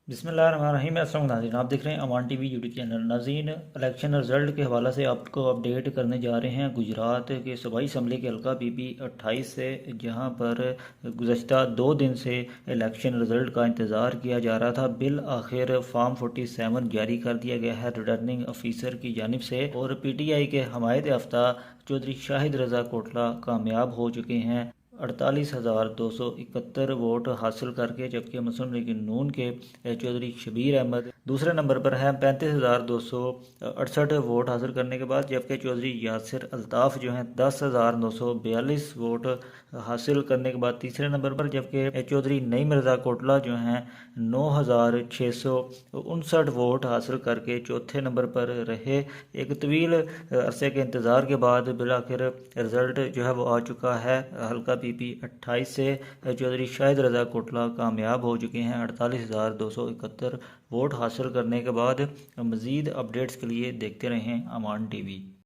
बिस्मिल्लाहिर्रहमानिर्रहीम। अस्सलाम नाज़रीन, आप देख रहे हैं अमान टीवी यूट्यूब चैनल। नाज़रीन, इलेक्शन रिजल्ट के हवाले से आपको अपडेट करने जा रहे हैं गुजरात के सूबाई असम्बली के हल्का पीपी 28 से, जहां पर गुज़श्ता 2 दिन से इलेक्शन रिजल्ट का इंतज़ार किया जा रहा था। बिल आखिर फॉर्म 47 जारी कर दिया गया है रिटर्निंग ऑफिसर की जानिब से, और PTI के हमायत याफ्ता चौधरी शाहिद रज़ा कोटला कामयाब हो चुके हैं 48,271 वोट हासिल करके, जबकि मुस्लिम लीग नून के चौधरी शबीर अहमद दूसरे नंबर पर हैं 35,268 वोट हासिल करने के बाद, जबकि चौधरी यासिर अल्ताफ़ जो हैं 10,942 वोट हासिल करने के बाद तीसरे नंबर पर, जबकि चौधरी नईम रज़ा कोटला जो हैं 9,659 वोट हासिल करके चौथे नंबर पर रहे। एक तवील अरसे के इंतज़ार के बाद बिल आखिर रिज़ल्ट जो है वो आ चुका है। हल्का पीपी 28 से चौधरी शाहिद रज़ा कोटला कामयाब हो चुके हैं 48,271 वोट हासिल करने के बाद। मज़ीद अपडेट्स के लिए देखते रहें अमान टीवी।